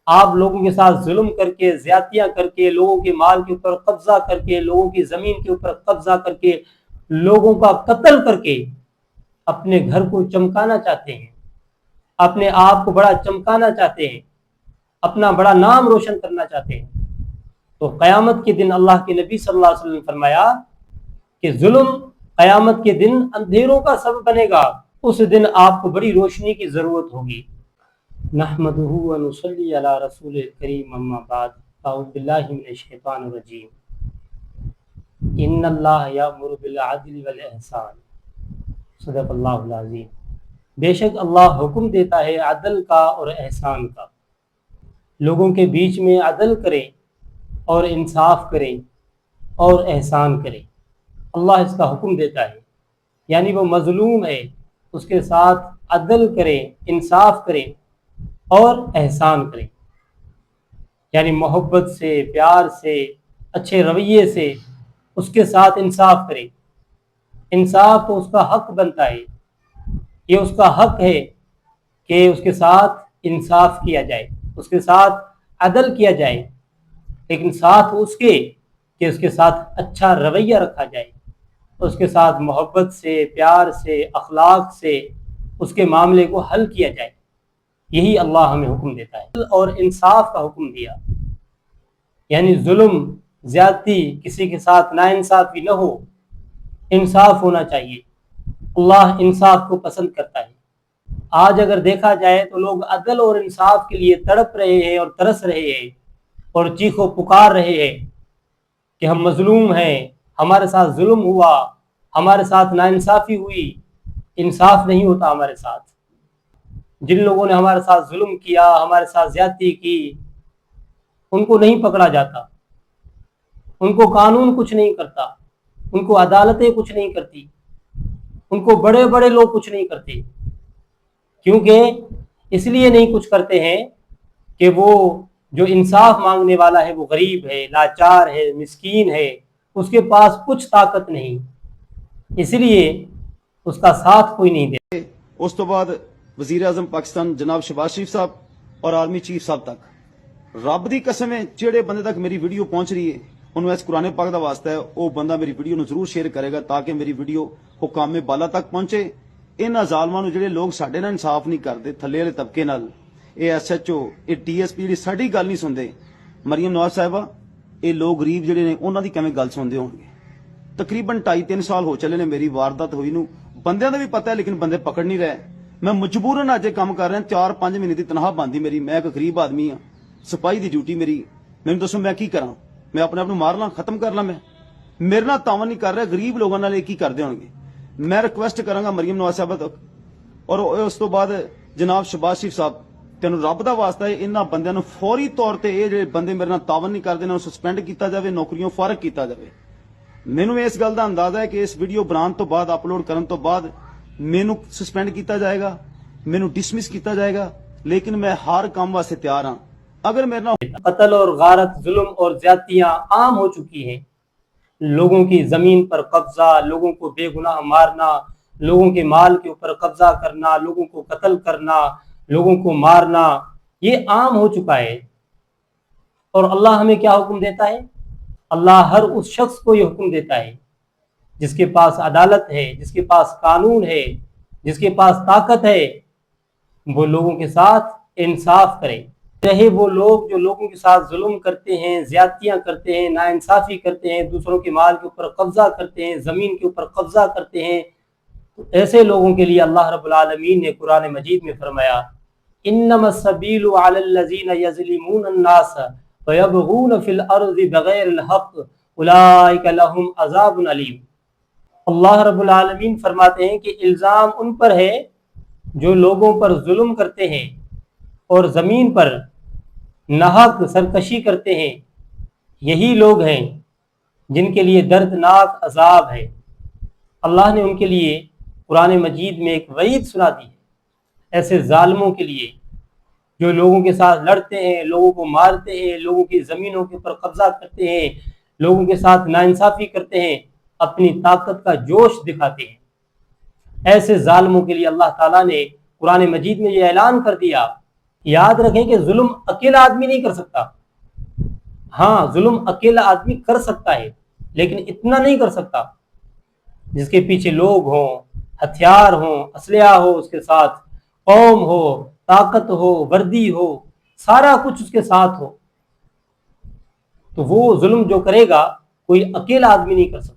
آپ لوگوں کے ساتھ ظلم کر کے، زیادتیاں کر کے، لوگوں کے مال کے اوپر قبضہ کر کے، لوگوں کی زمین کے اوپر قبضہ کر کے، لوگوں کا قتل کر کے اپنے گھر کو چمکانا چاہتے ہیں، اپنے آپ کو بڑا چمکانا چاہتے ہیں، اپنا بڑا نام روشن کرنا چاہتے ہیں، تو قیامت کے دن اللہ کے نبی صلی اللہ علیہ وسلم نے فرمایا کہ ظلم قیامت کے دن اندھیروں کا سبب بنے گا، اس دن آپ کو بڑی روشنی کی ضرورت ہوگی۔ نحمدہ و نصلی علی رسول کریم، اما بعد، اعوذ باللہ من الشیطان الرجیم۔ ان اللہ یأمر بالعدل والاحسان، صدق اللہ العظیم۔ بے شک اللہ حکم دیتا ہے عدل کا اور احسان کا، لوگوں کے بیچ میں عدل کرے اور انصاف کرے اور احسان کرے، اللہ اس کا حکم دیتا ہے، یعنی وہ مظلوم ہے اس کے ساتھ عدل کرے، انصاف کرے اور احسان کرے، یعنی محبت سے، پیار سے، اچھے رویے سے اس کے ساتھ انصاف کرے۔ انصاف تو اس کا حق بنتا ہے، یہ اس کا حق ہے کہ اس کے ساتھ انصاف کیا جائے، اس کے ساتھ عدل کیا جائے، لیکن ساتھ اس کے کہ اس کے ساتھ اچھا رویہ رکھا جائے، اس کے ساتھ محبت سے، پیار سے، اخلاق سے اس کے معاملے کو حل کیا جائے۔ یہی اللہ ہمیں حکم دیتا ہے اور انصاف کا حکم دیا، یعنی ظلم، زیادتی، کسی کے ساتھ ناانصافی نہ ہو، انصاف ہونا چاہیے۔ اللہ انصاف کو پسند کرتا ہے۔ آج اگر دیکھا جائے تو لوگ عدل اور انصاف کے لیے تڑپ رہے ہیں اور ترس رہے ہیں اور چیخ و پکار رہے ہیں کہ ہم مظلوم ہیں، ہمارے ساتھ ظلم ہوا، ہمارے ساتھ ناانصافی ہوئی، انصاف نہیں ہوتا ہمارے ساتھ۔ جن لوگوں نے ہمارے ساتھ ظلم کیا، ہمارے ساتھ زیادتی کی، ان کو نہیں پکڑا جاتا، ان کو قانون کچھ نہیں کرتا، ان کو عدالتیں کچھ نہیں کرتی، ان کو بڑے بڑے لوگ کچھ نہیں کرتے، کیونکہ اس لیے نہیں کچھ کرتے ہیں کہ وہ جو انصاف مانگنے والا ہے وہ غریب ہے، لاچار ہے، مسکین ہے، اس کے پاس کچھ طاقت نہیں، اس لیے اس کا ساتھ کوئی نہیں دے۔ اس تو بعد وزیر اعظم پاکستان جناب شہباز شریف صاحب اور آرمی چیف صاحب تک رب دی قسم ہے جہے بندے تک میری ویڈیو پہنچ رہی ہے انہوں اس قرآن پاک دا واسطہ ہے وہ بندہ میری ویڈیو نو ضرور شیئر کرے گا تاکہ میری ویڈیو حکام بالا تک پہنچے۔ انہاں ظالماں نو جڑے لوگ ساڈے نال انصاف نہیں کرتے، تھلے والے طبقے نال، A S H O, A D S P جڑی ساڈی گل نہیں سنتے، مریم نواز صاحبہ، اے لوگ غریب جڑے نے انہاں دی کیویں گل سنتے ہون گے؟ تقریباً 2.5-3 سال ہو چلے نے میری واردات ہوئی نو، بندیاں دا بھی پتہ ہے لیکن بندے پکڑ نہیں رہے۔ میں مجبوراً اج کام کر رہا 4-5 مہینے دی تنخواہ باندھی میری، میں ایک غریب آدمی ہاں، سپاہی دی ڈیوٹی میری، مینوں دسو میں کی کراں؟ میں اپنے آپ نوں مار لاں، ختم کر لاں؟ میں میرے نال تعاون نہیں کر رہا، غریب لوگاں نال کی کردے ہون گے؟ میں ریکویسٹ کراں گا مریم نواز صاحبہ تک اور اس تو بعد جناب شہباز شریف صاحب، تینوں رب دا واسطہ ہے انہاں بندیاں نوں فوری طور تے اے جڑے بندے میرے نال تعاون نہیں کردے انہاں نوں سسپینڈ کیتا جاوے، نوکریوں فارغ کیتا جاوے۔ مینوں اس گل دا اندازہ ہے کہ اس ویڈیو بنان تو بعد، اپلوڈ کرن تو بعد مینوں سسپینڈ کیتا جائے گا، مینوں ڈسمس کیتا جائے گا، لیکن میں ہر کام واسطے تیار ہاں۔ اگر میرے نال قتل اور غارت، ظلم اور زیادتیاں عام ہو چکی ہیں، لوگوں کی زمین پر قبضہ، لوگوں کو بے گناہ مارنا، لوگوں کے مال کے اوپر قبضہ کرنا، لوگوں کو قتل کرنا، لوگوں کو مارنا، یہ عام ہو چکا ہے۔ اور اللہ ہمیں کیا حکم دیتا ہے؟ اللہ ہر اس شخص کو یہ حکم دیتا ہے جس کے پاس عدالت ہے، جس کے پاس قانون ہے، جس کے پاس طاقت ہے، وہ لوگوں کے ساتھ انصاف کرے، چاہے وہ لوگ جو لوگوں کے ساتھ ظلم کرتے ہیں، زیادتیاں کرتے ہیں، ناانصافی کرتے ہیں، دوسروں کے مال کے اوپر قبضہ کرتے ہیں، زمین کے اوپر قبضہ کرتے ہیں، تو ایسے لوگوں کے لیے اللہ رب العالمین نے قرآن مجید میں فرمایا انما السبیل علی الذین یظلمون الناس ویبغون فی الارض بغیر الحق اولئک لہم عذاب علیم۔ اللہ رب العالمین فرماتے ہیں کہ الزام ان پر ہے جو لوگوں پر ظلم کرتے ہیں اور زمین پر ناحق سرکشی کرتے ہیں، یہی لوگ ہیں جن کے لیے دردناک عذاب ہے۔ اللہ نے ان کے لیے قرآن مجید میں ایک وعید سنا دی ہے ایسے ظالموں کے لیے جو لوگوں کے ساتھ لڑتے ہیں، لوگوں کو مارتے ہیں، لوگوں کی زمینوں کے اوپر قبضہ کرتے ہیں، لوگوں کے ساتھ ناانصافی کرتے ہیں، اپنی طاقت کا جوش دکھاتے ہیں۔ ایسے ظالموں کے لیے اللہ تعالیٰ نے قرآن مجید میں یہ اعلان کر دیا یاد رکھیں کہ ظلم اکیلا آدمی نہیں کر سکتا. ہاں ظلم اکیلا آدمی کر سکتا ہے لیکن اتنا نہیں کر سکتا. جس کے پیچھے لوگ ہوں، ہتھیار ہوں، اسلحہ ہو، اس کے ساتھ قوم ہو، طاقت ہو، وردی ہو، سارا کچھ اس کے ساتھ ہو، تو وہ ظلم جو کرے گا کوئی اکیلا آدمی نہیں کر سکتا.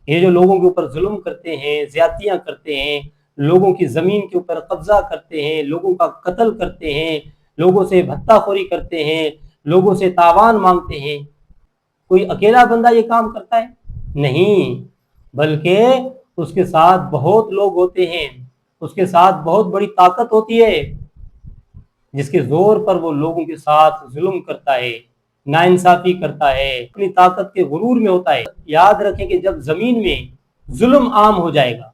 یہ جو لوگوں کے اوپر ظلم کرتے ہیں، زیادتیاں کرتے ہیں، لوگوں کی زمین کے اوپر قبضہ کرتے ہیں، لوگوں کا قتل کرتے ہیں، لوگوں سے بھتہ خوری کرتے ہیں، لوگوں سے تاوان مانگتے ہیں، کوئی اکیلا بندہ یہ کام کرتا ہے؟ نہیں، بلکہ اس کے ساتھ بہت لوگ ہوتے ہیں، اس کے ساتھ بہت بڑی طاقت ہوتی ہے جس کے زور پر وہ لوگوں کے ساتھ ظلم کرتا ہے، ناانصافی کرتا ہے، اپنی طاقت کے غرور میں ہوتا ہے. یاد رکھیں کہ جب زمین میں ظلم عام ہو جائے گا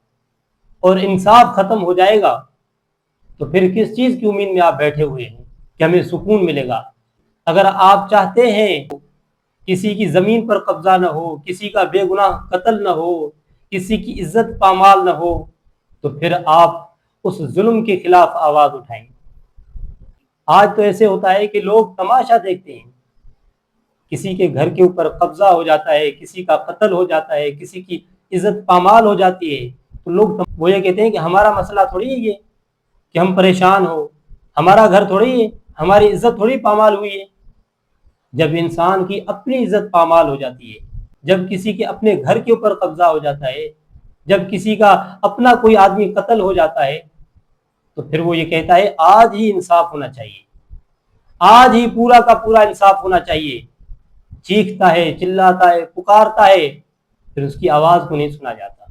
اور انصاف ختم ہو جائے گا تو پھر کس چیز کی امید میں آپ بیٹھے ہوئے ہیں کہ ہمیں سکون ملے گا؟ اگر آپ چاہتے ہیں کسی کی زمین پر قبضہ نہ ہو، کسی کا بے گناہ قتل نہ ہو، کسی کی عزت پامال نہ ہو، تو پھر آپ اس ظلم کے خلاف آواز اٹھائیں. آج تو ایسے ہوتا ہے کہ لوگ تماشا دیکھتے ہیں، کسی کے گھر کے اوپر قبضہ ہو جاتا ہے، کسی کا قتل ہو جاتا ہے، کسی کی عزت پامال ہو جاتی ہے، تو لوگ وہ یہ کہتے ہیں کہ ہمارا مسئلہ تھوڑی ہے یہ کہ ہم پریشان ہو، ہمارا گھر تھوڑی ہے، ہماری عزت تھوڑی پامال ہوئی ہے. جب انسان کی اپنی عزت پامال ہو جاتی ہے، جب کسی کے اپنے گھر کے اوپر قبضہ ہو جاتا ہے، جب کسی کا اپنا کوئی آدمی قتل ہو جاتا ہے، تو پھر وہ یہ کہتا ہے آج ہی انصاف ہونا چاہیے، آج ہی پورا کا پورا انصاف ہونا چاہیے. چیختا ہے، چلاتا ہے، پکارتا ہے، پھر اس کی آواز کو نہیں سنا جاتا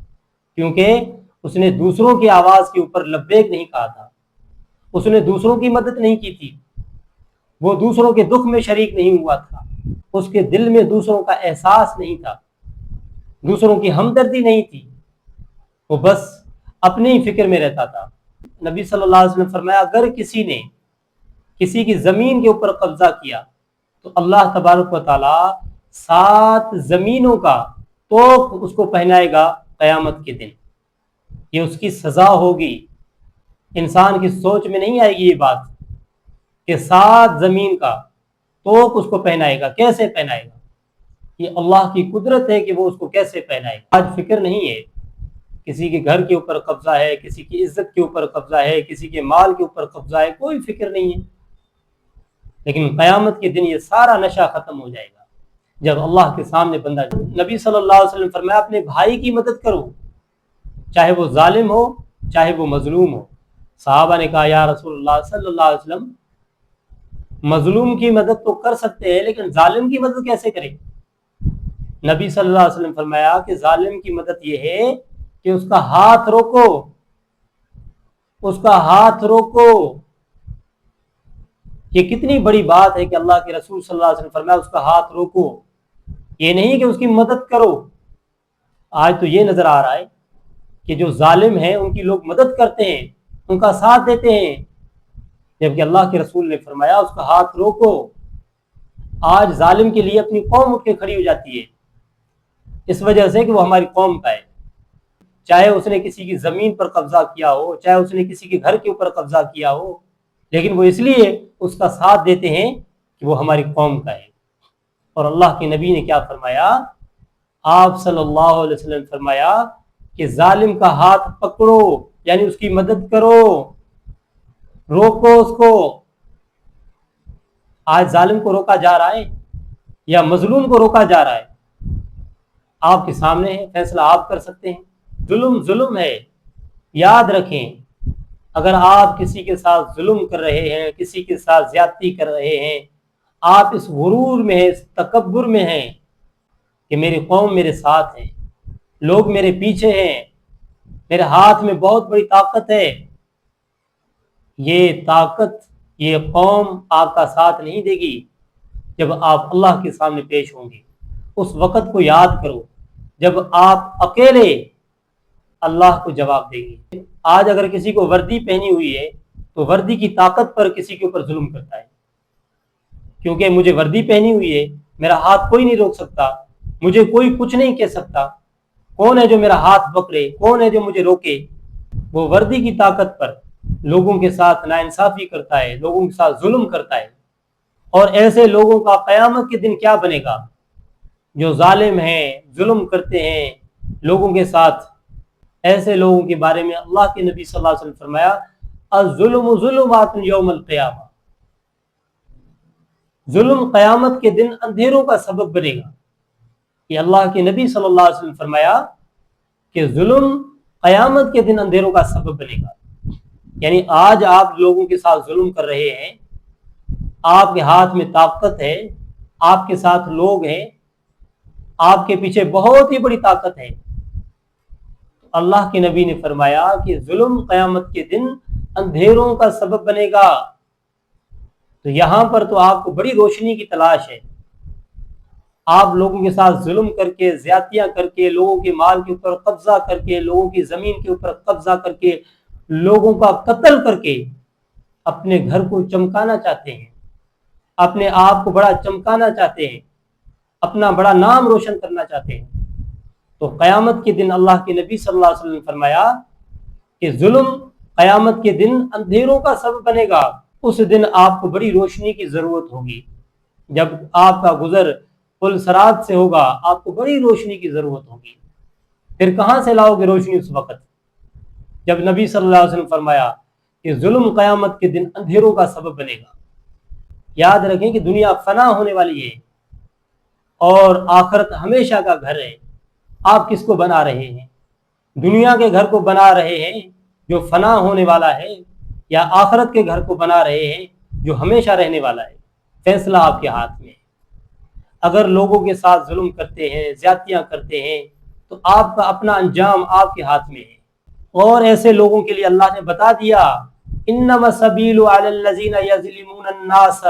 کیونکہ اس نے دوسروں کی آواز کے اوپر لبیک نہیں کہا تھا، اس نے دوسروں کی مدد نہیں کی تھی، وہ دوسروں کے دکھ میں شریک نہیں ہوا تھا، اس کے دل میں دوسروں کا احساس نہیں تھا، دوسروں کی ہمدردی نہیں تھی، وہ بس اپنی ہی فکر میں رہتا تھا. نبی صلی اللہ علیہ وسلم فرمایا اگر کسی نے کسی کی زمین کے اوپر قبضہ کیا تو اللہ تبارک و تعالی 7 زمینوں کا توق اس کو پہنائے گا قیامت کے دن. یہ اس کی سزا ہوگی. انسان کی سوچ میں نہیں آئے گی یہ بات کہ 7 زمین کا توق اس کو پہنائے گا. کیسے پہنائے گا؟ یہ اللہ کی قدرت ہے کہ وہ اس کو کیسے پہنائے گا. آج فکر نہیں ہے، کسی کے گھر کے اوپر قبضہ ہے، کسی کی عزت کے اوپر قبضہ ہے، کسی کے مال کے اوپر قبضہ ہے، کوئی فکر نہیں ہے. لیکن قیامت کے دن یہ سارا نشہ ختم ہو جائے گا جب اللہ کے سامنے بندہ. نبی صلی اللہ علیہ وسلم فرمایا اپنے بھائی کی مدد کرو، چاہے وہ ظالم ہو چاہے وہ مظلوم ہو. صحابہ نے کہا یا رسول اللہ صلی اللہ علیہ وسلم مظلوم کی مدد تو کر سکتے ہیں لیکن ظالم کی مدد کیسے کریں؟ نبی صلی اللہ علیہ وسلم فرمایا کہ ظالم کی مدد یہ ہے کہ اس کا ہاتھ روکو، اس کا ہاتھ روکو. یہ کتنی بڑی بات ہے کہ اللہ کے رسول صلی اللہ علیہ وسلم فرمایا اس کا ہاتھ روکو، یہ نہیں کہ اس کی مدد کرو. آج تو یہ نظر آ رہا ہے کہ جو ظالم ہیں ان کی لوگ مدد کرتے ہیں، ان کا ساتھ دیتے ہیں، جبکہ اللہ کے رسول نے فرمایا اس کا ہاتھ روکو. آج ظالم کے لیے اپنی قوم اٹھ کے کھڑی ہو جاتی ہے اس وجہ سے کہ وہ ہماری قوم کا ہے، چاہے اس نے کسی کی زمین پر قبضہ کیا ہو، چاہے اس نے کسی کے گھر کے اوپر قبضہ کیا ہو، لیکن وہ اس لیے اس کا ساتھ دیتے ہیں کہ وہ ہماری قوم کا ہے. اور اللہ کے نبی نے کیا فرمایا؟ آپ صلی اللہ علیہ وسلم فرمایا کہ ظالم کا ہاتھ پکڑو، یعنی اس کی مدد کرو، روکو اس کو. آج ظالم کو روکا جا رہا ہے یا مظلوم کو روکا جا رہا ہے؟ آپ کے سامنے ہے، فیصلہ آپ کر سکتے ہیں. ظلم ظلم ہے. یاد رکھیں اگر آپ کسی کے ساتھ ظلم کر رہے ہیں، کسی کے ساتھ زیادتی کر رہے ہیں، آپ اس غرور میں ہیں، اس تکبر میں ہیں کہ میری قوم میرے ساتھ ہے، لوگ میرے پیچھے ہیں، میرے ہاتھ میں بہت بڑی طاقت ہے. یہ طاقت، یہ قوم آپ کا ساتھ نہیں دے گی. جب آپ اللہ کے سامنے پیش ہوں گے اس وقت کو یاد کرو جب آپ اکیلے اللہ کو جواب دیں گے. آج اگر کسی کو وردی پہنی ہوئی ہے تو وردی کی طاقت پر کسی کے اوپر ظلم کرتا ہے، کیونکہ مجھے وردی پہنی ہوئی ہے، میرا ہاتھ کوئی نہیں روک سکتا، مجھے کوئی کچھ نہیں کہہ سکتا. کون ہے جو میرا ہاتھ پکڑے؟ کون ہے جو مجھے روکے؟ وہ وردی کی طاقت پر لوگوں کے ساتھ ناانصافی کرتا ہے، لوگوں کے ساتھ ظلم کرتا ہے، اور ایسے لوگوں کا قیامت کے دن کیا بنے گا جو ظالم ہیں، ظلم کرتے ہیں لوگوں کے ساتھ۔ ایسے لوگوں کے بارے میں اللہ کے نبی صلی اللہ علیہ وسلم فرمایا الظلم ظلمات یوم القیامہ، ظلم قیامت کے دن اندھیروں کا سبب بنے گا۔ یہ اللہ کے نبی صلی اللہ علیہ وسلم فرمایا کہ ظلم قیامت کے دن اندھیروں کا سبب بنے گا۔ یعنی آج آپ لوگوں کے ساتھ ظلم کر رہے ہیں، آپ کے ہاتھ میں طاقت ہے، آپ کے ساتھ لوگ ہیں، آپ کے پیچھے بہت ہی بڑی طاقت ہے، اللہ کے نبی نے فرمایا کہ ظلم قیامت کے دن اندھیروں کا سبب بنے گا۔ تو یہاں پر تو آپ کو بڑی روشنی کی تلاش ہے۔ آپ لوگوں کے ساتھ ظلم کر کے، زیادتیاں کر کے، لوگوں کے مال کے اوپر قبضہ کر کے، لوگوں کی زمین کے اوپر قبضہ کر کے، لوگوں کا قتل کر کے اپنے گھر کو چمکانا چاہتے ہیں، اپنے آپ کو بڑا چمکانا چاہتے ہیں، اپنا بڑا نام روشن کرنا چاہتے ہیں۔ تو قیامت کے دن اللہ کے نبی صلی اللہ علیہ وسلم نے فرمایا کہ ظلم قیامت کے دن اندھیروں کا سبب بنے گا۔ اس دن آپ کو بڑی روشنی کی ضرورت ہوگی۔ جب آپ کا گزر پل صراط سے ہوگا، آپ کو بڑی روشنی کی ضرورت ہوگی۔ پھر کہاں سے لاؤ گے روشنی اس وقت جب نبی صلی اللہ علیہ وسلم فرمایا کہ ظلم قیامت کے دن اندھیروں کا سبب بنے گا۔ یاد رکھیں کہ دنیا فنا ہونے والی ہے اور آخرت ہمیشہ کا گھر ہے۔ آپ کس کو بنا رہے ہیں؟ دنیا کے گھر کو بنا رہے ہیں جو فنا ہونے والا ہے، یا آخرت کے گھر کو بنا رہے ہیں جو ہمیشہ رہنے والا ہے؟ فیصلہ آپ کے ہاتھ میں ہے۔ اگر لوگوں کے ساتھ ظلم کرتے ہیں، زیادتیاں کرتے ہیں، تو آپ کا اپنا انجام آپ کے ہاتھ میں ہے۔ اور ایسے لوگوں کے لیے اللہ نے بتا دیا انما السبیل علی الذین یظلمون الناس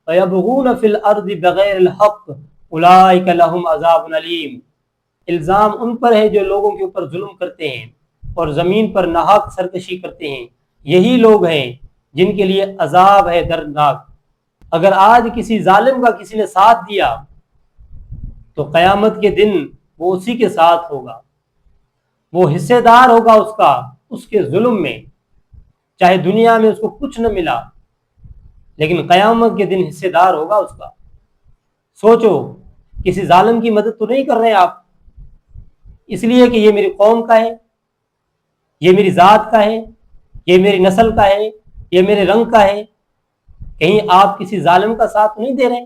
ویبغون فی الارض بغیر الحق اولئک لهم عذاب علیم۔ الزام ان پر ہے جو لوگوں کے اوپر ظلم کرتے ہیں اور زمین پر ناحق سرکشی کرتے ہیں، یہی لوگ ہیں جن کے لیے عذاب ہے دردناک۔ اگر آج کسی ظالم کا کسی نے ساتھ دیا تو قیامت کے دن وہ اسی کے ساتھ ہوگا، وہ حصے دار ہوگا اس کے ظلم میں، چاہے دنیا میں اس کو کچھ نہ ملا، لیکن قیامت کے دن حصے دار ہوگا اس کا۔ سوچو، کسی ظالم کی مدد تو نہیں کر رہے آپ اس لیے کہ یہ میری قوم کا ہے، یہ میری ذات کا ہے، یہ میری نسل کا ہے، یہ میرے رنگ کا ہے۔ کہیں آپ کسی ظالم کا ساتھ نہیں دے رہے؟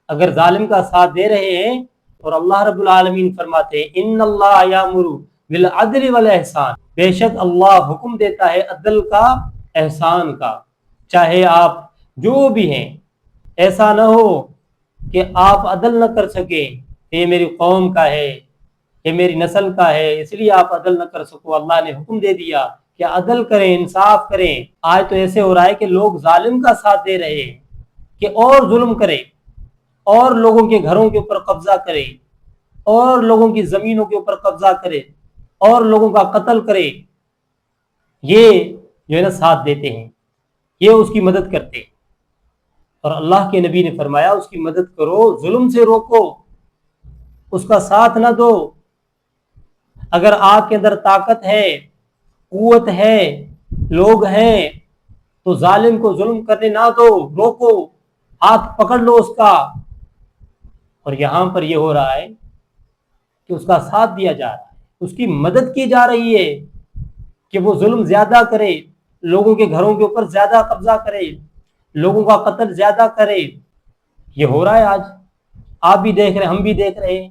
اگر ظالم کا ساتھ دے رہے ہیں، اور اللہ رب العالمین فرماتے ہیں ان اللہ یامر بالعدل والاحسان، بے شک اللہ حکم دیتا ہے عدل کا، احسان کا۔ چاہے آپ جو بھی ہیں، ایسا نہ ہو کہ آپ عدل نہ کر سکے، یہ میری قوم کا ہے، یہ میری نسل کا ہے، اس لیے آپ عدل نہ کر سکو۔ اللہ نے حکم دے دیا کہ عدل کریں، انصاف کریں۔ آج تو ایسے ہو رہا ہے کہ لوگ ظالم کا ساتھ دے رہے ہیں کہ اور ظلم کرے، اور لوگوں کے گھروں کے اوپر قبضہ کرے، اور لوگوں کی زمینوں کے اوپر قبضہ کرے، اور لوگوں کا قتل کرے۔ یہ جو ہے نا ساتھ دیتے ہیں، یہ اس کی مدد کرتے ہیں۔ اور اللہ کے نبی نے فرمایا اس کی مدد کرو، ظلم سے روکو، اس کا ساتھ نہ دو۔ اگر آپ کے اندر طاقت ہے، قوت ہے، لوگ ہیں، تو ظالم کو ظلم کرنے نہ دو، روکو، ہاتھ پکڑ لو اس کا۔ اور یہاں پر یہ ہو رہا ہے کہ اس کا ساتھ دیا جا رہا ہے، اس کی مدد کی جا رہی ہے کہ وہ ظلم زیادہ کرے، لوگوں کے گھروں کے اوپر زیادہ قبضہ کرے، لوگوں کا قتل زیادہ کرے۔ یہ ہو رہا ہے آج، آپ بھی دیکھ رہے ہیں، ہم بھی دیکھ رہے ہیں۔